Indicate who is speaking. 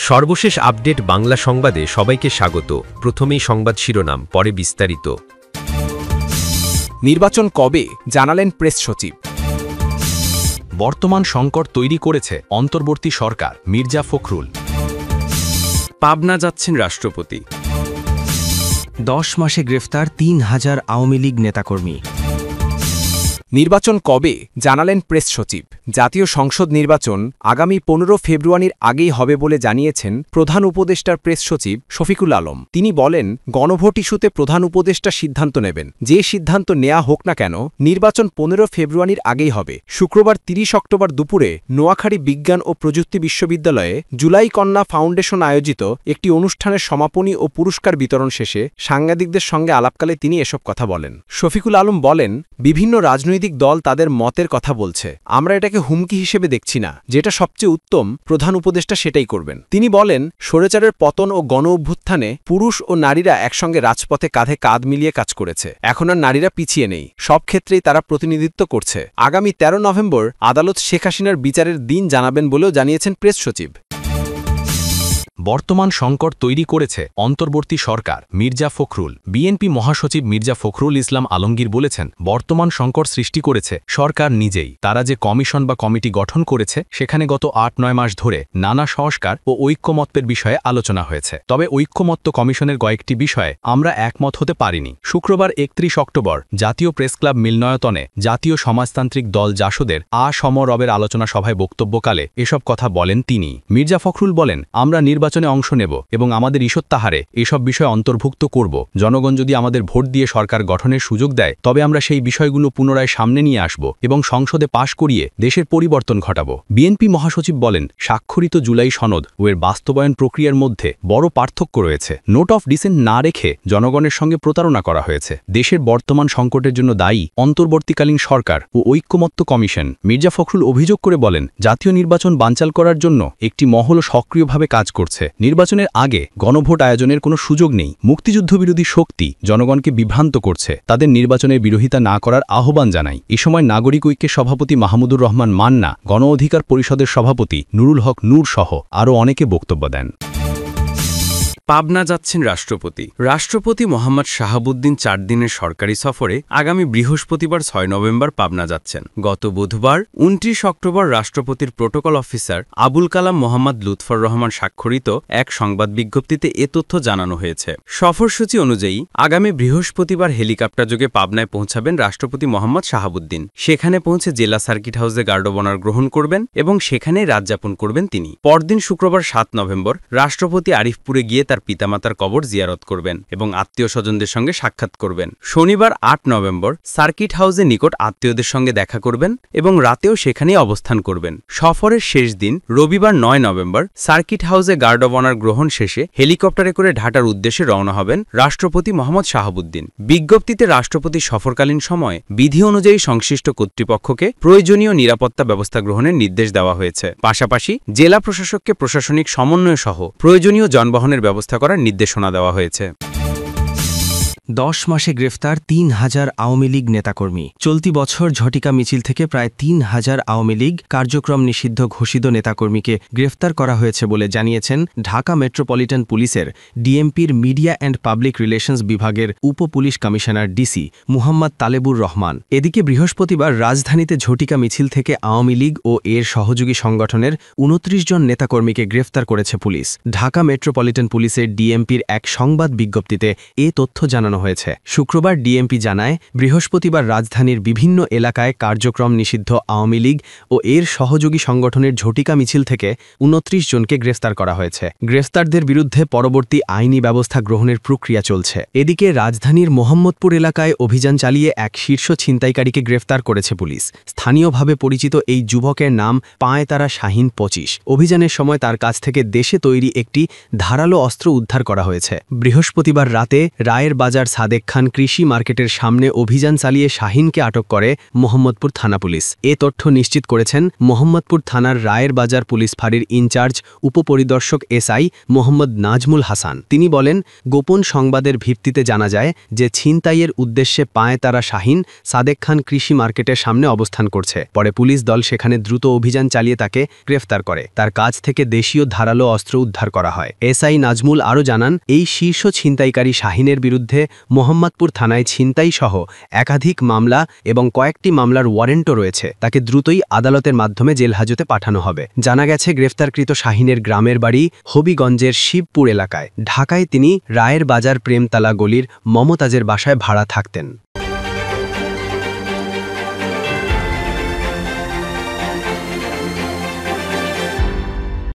Speaker 1: সর্বশেষ আপডেট বাংলা সংবাদে সবাইকে স্বাগত। প্রথমেই সংবাদ শিরোনাম, পরে বিস্তারিত।
Speaker 2: নির্বাচন কবে জানালেন প্রেস সচিব।
Speaker 3: বর্তমান সংকট তৈরি করেছে অন্তর্বর্তী সরকার, মির্জা ফখরুল।
Speaker 1: পাবনা যাচ্ছেন রাষ্ট্রপতি।
Speaker 4: 10 মাসে গ্রেফতার 3000 আওয়ামী লীগ নেতাকর্মী।
Speaker 2: নির্বাচন কবে জানালেন প্রেস সচিব। জাতীয় সংসদ নির্বাচন আগামী 15 ফেব্রুয়ারির আগেই হবে বলে জানিয়েছেন প্রধান উপদেষ্টার প্রেস সচিব শফিকুল আলম। তিনি বলেন, গণভোট ইস্যুতে প্রধান উপদেষ্টা সিদ্ধান্ত নেবেন। যে সিদ্ধান্ত নেওয়া হোক না কেন, নির্বাচন 15 ফেব্রুয়ারির আগেই হবে। শুক্রবার 30 অক্টোবর দুপুরে নোয়াখালী বিজ্ঞান ও প্রযুক্তি বিশ্ববিদ্যালয়ে জুলাই কন্যা ফাউন্ডেশন আয়োজিত একটি অনুষ্ঠানের সমাপনী ও পুরস্কার বিতরণ শেষে সাংবাদিকদের সঙ্গে আলাপকালে তিনি এসব কথা বলেন। শফিকুল আলম বলেন, বিভিন্ন রাজনৈতিক দল তাদের মতের কথা বলছে, আমরা এটাকে হুমকি হিসেবে দেখছি না। যেটা সবচেয়ে উত্তম, প্রধান উপদেষ্টা সেটাই করবেন। তিনি বলেন, স্বৈরাচারের পতন ও গণ অভ্যুত্থানে পুরুষ ও নারীরা একসঙ্গে রাজপথে কাঁধে কাঁধ মিলিয়ে কাজ করেছে। এখন আর নারীরা পিছিয়ে নেই, সব ক্ষেত্রেই তারা প্রতিনিধিত্ব করছে। আগামী 13 নভেম্বর আদালত শেখ হাসিনার বিচারের দিন জানাবেন বলেও জানিয়েছেন প্রেস সচিব।
Speaker 3: বর্তমান সংকট তৈরি করেছে অন্তর্বর্তী সরকার, মির্জা ফখরুল। বিএনপি মহাসচিব মির্জা ফখরুল ইসলাম আলমগীর বলেছেন, বর্তমান সংকট সৃষ্টি করেছে সরকার নিজেই। তারা যে কমিশন বা কমিটি গঠন করেছে, সেখানে গত 8-9 মাস ধরে নানা সংস্কার ও ঐক্যমত্যের বিষয়ে আলোচনা হয়েছে। তবে ঐক্যমত্য কমিশনের কয়েকটি বিষয়ে আমরা একমত হতে পারিনি। শুক্রবার 31 অক্টোবর জাতীয় প্রেস ক্লাব মিলনায়তনে জাতীয় সমাজতান্ত্রিক দল জাসদের সমরবের আলোচনা সভায় বক্তব্যকালে এসব কথা বলেন তিনি। মির্জা ফখরুল বলেন, আমরা নির্বাচনে অংশ নেব এবং আমাদের ইশত্তাহারে এসব বিষয় অন্তর্ভুক্ত করব। জনগণ যদি আমাদের ভোট দিয়ে সরকার গঠনের সুযোগ দেয়, তবে আমরা সেই বিষয়গুলো পুনরায় সামনে নিয়ে আসব এবং সংসদে পাশ করিয়ে দেশের পরিবর্তন ঘটাব। বিএনপি মহাসচিব বলেন, স্বাক্ষরিত জুলাই সনদ ও এর বাস্তবায়ন প্রক্রিয়ার মধ্যে বড় পার্থক্য রয়েছে। নোট অফ ডিসেন্ট না রেখে জনগণের সঙ্গে প্রতারণা করা হয়েছে। দেশের বর্তমান সংকটের জন্য দায়ী অন্তর্বর্তীকালীন সরকার ও ঐক্যমত্য কমিশন। মির্জা ফখরুল অভিযোগ করে বলেন, জাতীয় নির্বাচন বানচাল করার জন্য একটি মহল সক্রিয়ভাবে কাজ করছে। নির্বাচনের আগে গণভোট আয়োজনের কোনো সুযোগ নেই। মুক্তিযুদ্ধবিরোধী শক্তি জনগণকে বিভ্রান্ত করছে। তাদের নির্বাচনের বিরোধিতা না করার আহ্বান জানাই। এ সময় নাগরিক ঐক্যের সভাপতি মাহমুদুর রহমান মান্না, গণ অধিকার পরিষদের সভাপতি নুরুল হক নূর সহ আরও অনেকে বক্তব্য দেন।
Speaker 1: পাবনা যাচ্ছেন রাষ্ট্রপতি। রাষ্ট্রপতি মোহাম্মদ শাহাবুদ্দিন 4 দিনের সরকারি সফরে আগামী বৃহস্পতিবার 6 নভেম্বর পাবনা যাচ্ছেন। গত বুধবার 29 অক্টোবর রাষ্ট্রপতির প্রোটোকল অফিসার আবুল কালাম মোহাম্মদ লুৎফর রহমান স্বাক্ষরিত এক সংবাদ বিজ্ঞপ্তিতে এ তথ্য জানানো হয়েছে। সফরসূচি অনুযায়ী আগামী বৃহস্পতিবার হেলিকপ্টারযোগে পাবনায় পৌঁছাবেন রাষ্ট্রপতি মোহাম্মদ শাহাবুদ্দিন। সেখানে পৌঁছে জেলা সার্কিট হাউসে গার্ড অব অনার গ্রহণ করবেন এবং সেখানেই রাত যাপন করবেন তিনি। পরদিন শুক্রবার 7 নভেম্বর রাষ্ট্রপতি আরিফপুরে গিয়ে তার পিতামাতার কবর জিয়ারত করবেন এবং আত্মীয় স্বজনদের সঙ্গে সাক্ষাৎ করবেন। শনিবার 8 নভেম্বর সার্কিট হাউসে নিকট আত্মীয়দের সঙ্গে দেখা করবেন এবং রাতেও সেখানেই অবস্থান করবেন। সফরের শেষ দিন রবিবার 9 নভেম্বর সার্কিট হাউসে গার্ড অব অনার গ্রহণ শেষে হেলিকপ্টারে করে ঢাকার উদ্দেশ্যে রওনা হবেন রাষ্ট্রপতি মোহাম্মদ শাহাবুদ্দিন। বিজ্ঞপ্তিতে রাষ্ট্রপতি সফরকালীন সময়ে বিধি অনুযায়ী সংশ্লিষ্ট কর্তৃপক্ষকে প্রয়োজনীয় নিরাপত্তা ব্যবস্থা গ্রহণের নির্দেশ দেওয়া হয়েছে। পাশাপাশি জেলা প্রশাসককে প্রশাসনিক সমন্বয় সহ প্রয়োজনীয় যানবাহনের ব্যবস্থা করার নির্দেশনা দেওয়া হয়েছে।
Speaker 4: 10 মাসে গ্রেফতার 3000 আওয়ামী লীগ নেতাকর্মী। চলতি বছর ঝটিকা মিছিল থেকে প্রায় 3000 আওয়ামী লীগ কার্যক্রম নিষিদ্ধ ঘোষিত নেতাকর্মীকে গ্রেফতার করা হয়েছে বলে জানিয়েছেন ঢাকা মেট্রোপলিটন পুলিশের ডিএমপির মিডিয়া অ্যান্ড পাবলিক রিলেশনস বিভাগের উপ police commissioner DC Muhammad Talebur Rahman. এদিকে বৃহস্পতিবার রাজধানীতে ঝটিকা মিছিল থেকে আওয়ামী লীগ ও এর সহযোগী সংগঠনের 29 জন নেতাকর্মীকে গ্রেফতার করেছে পুলিশ। ঢাকা মেট্রোপলিটন পুলিশের ডিএমপির এক সংবাদ বিজ্ঞপ্তিতে এ তথ্য জানানো হয়েছে। শুক্রবার ডিএমপি জানায়, বৃহস্পতিবার রাজধানীর বিভিন্ন এলাকায় কার্যক্রম নিষিদ্ধ আওয়ামী লীগ ও এর সহযোগী সংগঠনের ঝটিকা মিছিল থেকে 29 জনকে গ্রেফতার করা হয়েছে। গ্রেফতারদের বিরুদ্ধে পরবর্তী আইনি ব্যবস্থা গ্রহণের প্রক্রিয়া চলছে। এদিকে রাজধানীর মোহাম্মদপুর এলাকায় অভিযান চালিয়ে এক শীর্ষ ছিনতাইকারীকে গ্রেফতার করেছে পুলিশ। স্থানীয়ভাবে পরিচিত এই যুবকের নাম পায়তারা শাহিন 25। অভিযানের সময় তার কাছ থেকে দেশে তৈরি একটি ধারালো অস্ত্র উদ্ধার করা হয়েছে। বৃহস্পতিবার রাতে রায়ের বাজার বাজার সাদেক খান কৃষি মার্কেটের সামনে অভিযান চালিয়ে শাহিনকে আটক করে মোহাম্মদপুর থানা পুলিশ। এ তথ্য নিশ্চিত করেছেন মোহাম্মদপুর থানার রায়ের বাজার পুলিশ ফাঁড়ির ইনচার্জ উপপরিদর্শক এসআই মোহাম্মদ নাজমুল হাসান। তিনি বলেন, গোপন সংবাদের ভিত্তিতে জানা যায় যে ছিনতাইয়ের উদ্দেশ্যে পায়তারা শাহিন সাদেক খান কৃষি মার্কেটের সামনে অবস্থান করছে। পরে পুলিশ দল সেখানে দ্রুত অভিযান চালিয়ে তাকে গ্রেফতার করে। তার কাছ থেকে দেশীয় ধারালো অস্ত্র উদ্ধার করা হয়। এসআই নাজমুল আরও জানান, এই শীর্ষ ছিনতাইকারী শাহিনের বিরুদ্ধে মোহাম্মদপুর থানায় ছিনতাই সহ একাধিক মামলা এবং কয়েকটি মামলার ওয়ারেন্টও রয়েছে। তাকে দ্রুতই আদালতের মাধ্যমে জেলহাজতে পাঠানো হবে। জানা গেছে, গ্রেফতারকৃত শাহিনের গ্রামের বাড়ি হবিগঞ্জের শিবপুর এলাকায়। ঢাকায় তিনি রায়ের বাজার প্রেমতালা গলির মমতাজের বাসায় ভাড়া থাকতেন।